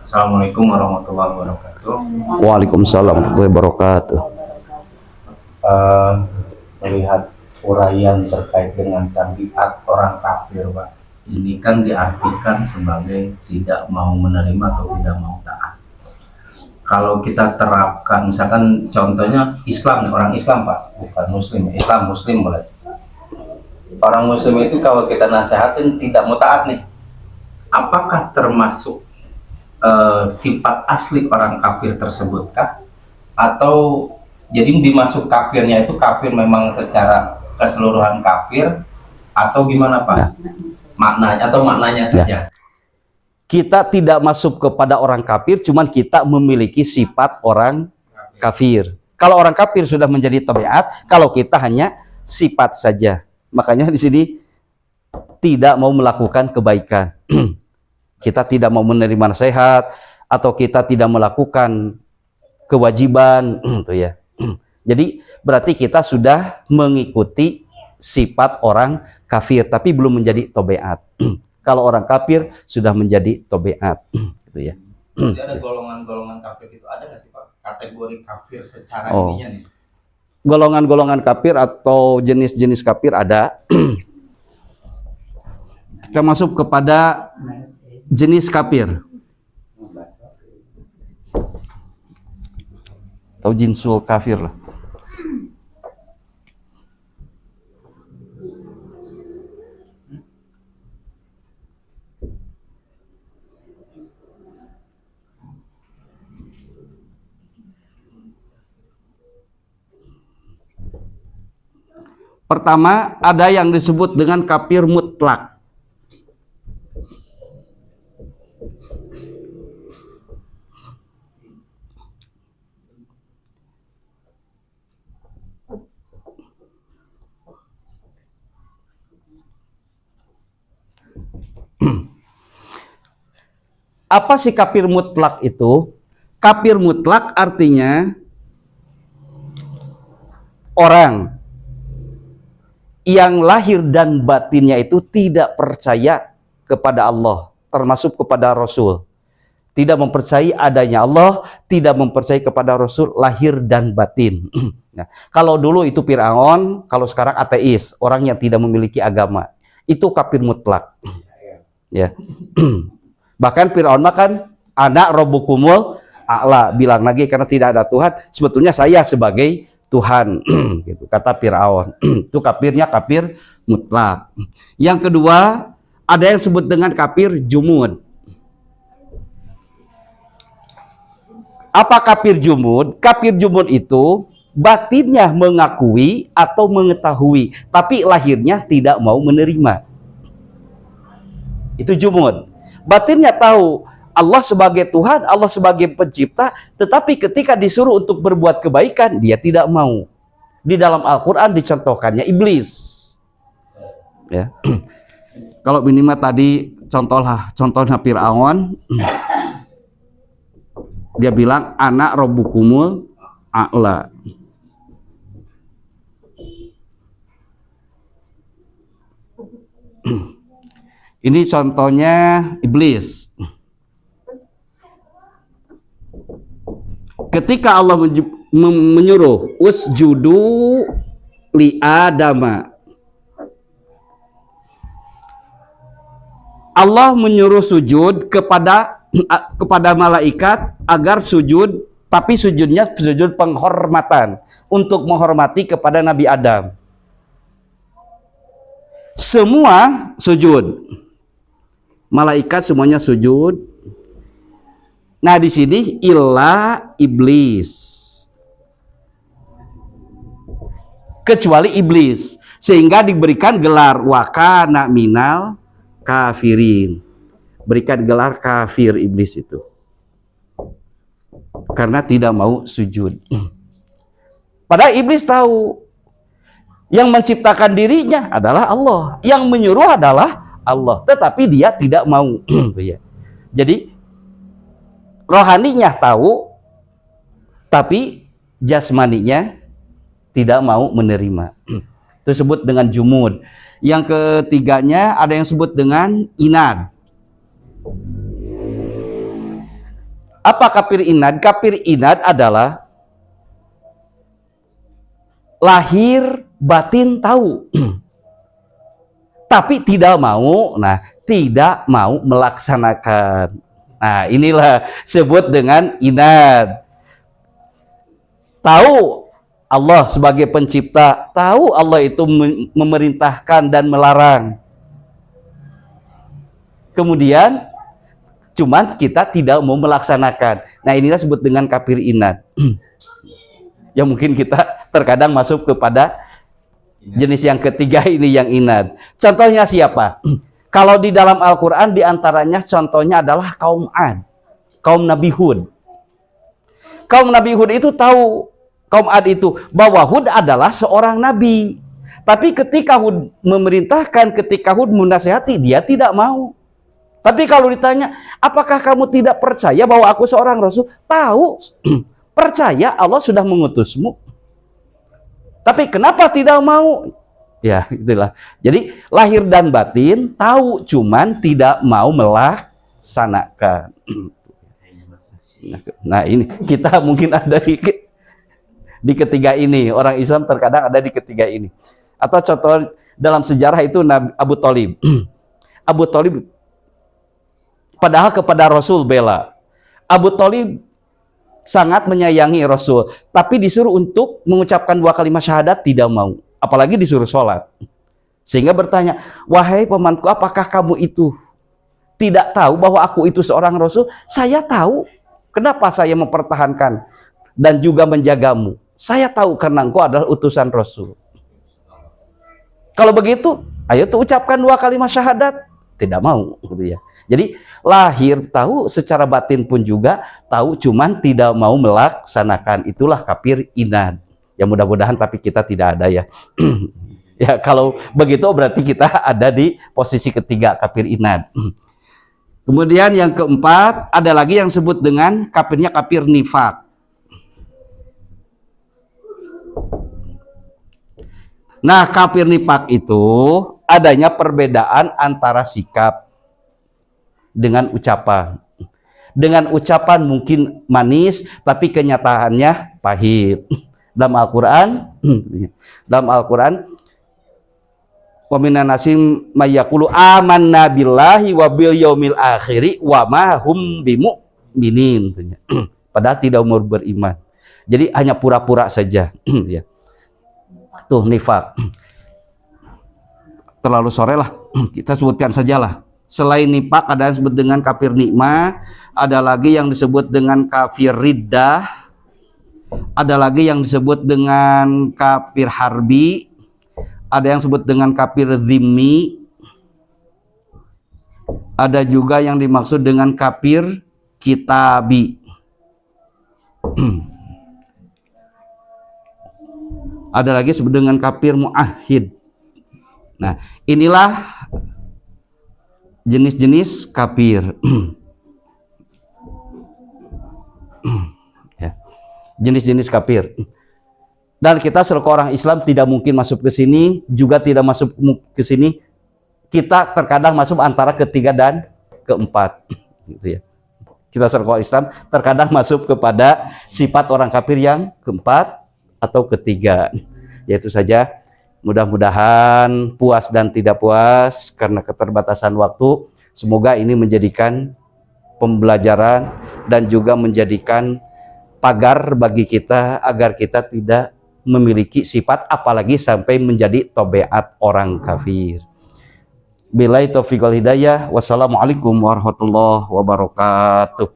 Assalamualaikum warahmatullahi wabarakatuh. Waalaikumsalam warahmatullahi wabarakatuh. Eh, Melihat uraian terkait dengan tabiat orang kafir, Pak. Ini kan diartikan sebagai tidak mau menerima atau tidak mau taat. Kalau kita terapkan, misalkan contohnya Islam, nih, orang Islam, Pak, bukan Muslim. Islam, Muslim boleh. Orang Muslim itu kalau kita nasihatin tidak mau taat nih, apakah termasuk sifat asli orang kafir tersebut kah? Atau jadi dimasuk kafirnya itu kafir memang secara keseluruhan kafir atau gimana Pak? Maknanya atau maknanya saja. Kita tidak masuk kepada orang kafir, cuman kita memiliki sifat orang kafir. Kalau orang kafir sudah menjadi tabiat, kalau kita hanya sifat saja. Makanya di sini tidak mau melakukan kebaikan. Kita tidak mau menerima nasihat atau kita tidak melakukan kewajiban, tuh ya. Jadi berarti kita sudah mengikuti sifat orang kafir, tapi belum menjadi tabiat. Kalau orang kafir sudah menjadi tabiat, gitu ya. Jadi ada golongan-golongan kafir itu ada nggak sih Pak? Kategori kafir secara ininya nih. Golongan-golongan kafir atau jenis-jenis kafir ada. Kita masuk kepada jenis kafir. Atau jinsul kafir lah. Pertama, ada yang disebut dengan kafir mutlak. Apa sih kafir mutlak itu? Kafir mutlak artinya orang yang lahir dan batinnya itu tidak percaya kepada Allah, termasuk kepada Rasul. Tidak mempercayai adanya Allah, tidak mempercayai kepada Rasul lahir dan batin. Nah, kalau dulu itu Fir'aun, kalau sekarang ateis, orang yang tidak memiliki agama. Itu kafir mutlak. Ya. Bahkan Fir'aun makan anak rabbukumul a'la, bilang lagi karena tidak ada Tuhan, sebetulnya saya sebagai Tuhan, gitu kata Fir'aun. Itu kafirnya kafir mutlak. Yang kedua, ada yang sebut dengan kafir jumud. Apa kafir jumud? Kafir jumud itu batinnya mengakui atau mengetahui, tapi lahirnya tidak mau menerima. Itu jumud. Batinnya tahu Allah sebagai Tuhan, Allah sebagai pencipta, tetapi ketika disuruh untuk berbuat kebaikan, dia tidak mau. Di dalam Al-Quran dicontohkannya iblis. Ya. Kalau minimal tadi contohnya Fir'aun, dia bilang anak rabbukumul a'la. Ini contohnya iblis. Ketika Allah menyuruh usjudu li Adama, Allah menyuruh sujud kepada malaikat agar sujud, tapi sujudnya sujud penghormatan untuk menghormati kepada Nabi Adam. Semua sujud. Malaikat semuanya sujud. Nah, di sini illa iblis. Kecuali iblis, sehingga diberikan gelar wakana minal kafirin. Berikan gelar kafir iblis itu. Karena tidak mau sujud. Padahal iblis tahu yang menciptakan dirinya adalah Allah, yang menyuruh adalah Allah, tetapi dia tidak mau. Jadi rohaninya tahu, tapi jasmaninya tidak mau menerima. Itu disebut dengan jumud. Yang ketiganya ada yang disebut dengan inad. Apa kafir inad? Kafir inad adalah lahir batin tahu, tapi tidak mau. Nah, tidak mau melaksanakan. Nah, inilah sebut dengan inad. Tahu Allah sebagai pencipta, tahu Allah itu memerintahkan dan melarang. Kemudian cuman kita tidak mau melaksanakan. Nah, inilah sebut dengan kafir inad. Yang mungkin kita terkadang masuk kepada jenis yang ketiga ini, yang inad. Contohnya siapa? Kalau di dalam Al-Quran diantaranya contohnya adalah kaum Ad, kaum Nabi Hud. Kaum Nabi Hud itu tahu, kaum Ad itu, bahwa Hud adalah seorang nabi. Tapi ketika Hud memerintahkan, ketika Hud menasihati, dia tidak mau. Tapi kalau ditanya, apakah kamu tidak percaya bahwa aku seorang rasul? Tahu, percaya Allah sudah mengutusmu. Tapi kenapa tidak mau? Ya, itulah. Jadi lahir dan batin tahu, cuman tidak mau melaksanakan. Nah, ini kita mungkin ada di ketiga ini. Orang Islam terkadang ada di ketiga ini. Atau contoh dalam sejarah itu Abu Thalib. Abu Thalib padahal kepada Rasul bela. Abu Thalib sangat menyayangi Rasul, tapi disuruh untuk mengucapkan 2 kalimat syahadat tidak mau, apalagi disuruh sholat. Sehingga bertanya, wahai pamanku, apakah kamu itu tidak tahu bahwa aku itu seorang Rasul? Saya tahu. Kenapa saya mempertahankan dan juga menjagamu? Saya tahu karena engkau adalah utusan Rasul. Kalau begitu, ayo tuh ucapkan 2 kalimat syahadat. Tidak mau, gitu ya. Jadi lahir tahu, secara batin pun juga tahu, cuman tidak mau melaksanakan. Itulah kafir inad. Ya mudah-mudahan tapi kita tidak ada ya. Ya kalau begitu berarti kita ada di posisi ketiga, kafir inad. Kemudian yang keempat, ada lagi yang disebut dengan kafirnya kafir nifak. Nah, kafir nifak itu adanya perbedaan antara sikap dengan ucapan. Dengan ucapan mungkin manis, tapi kenyataannya pahit. Dalam Al-Quran, wa minan nasim mayyaqulu amanna billahi wa bil yaumil akhiri wa ma hum bimu'minin. Padahal tidak mau beriman. Jadi hanya pura-pura saja. Ya. Tuh nifak. Terlalu sore lah, kita sebutkan sajalah. Selain nifak ada yang disebut dengan kafir nikmah, ada lagi yang disebut dengan kafir riddah, ada lagi yang disebut dengan kafir harbi, ada yang disebut dengan kafir zimmi, ada juga yang dimaksud dengan kafir kitabi. Ada lagi disebut dengan kafir muahhid. Nah, inilah jenis-jenis kafir. Ya. Jenis-jenis kafir. Dan kita selaku orang Islam tidak mungkin masuk ke sini, juga tidak masuk ke sini. Kita terkadang masuk antara ketiga dan keempat. Gitu ya. Kita selaku orang Islam terkadang masuk kepada sifat orang kafir yang keempat atau ketiga. Yaitu saja. Mudah-mudahan puas dan tidak puas karena keterbatasan waktu. Semoga ini menjadikan pembelajaran dan juga menjadikan pagar bagi kita agar kita tidak memiliki sifat apalagi sampai menjadi tabiat orang kafir. Billahi taufiq wal hidayah. Wassalamualaikum warahmatullahi wabarakatuh.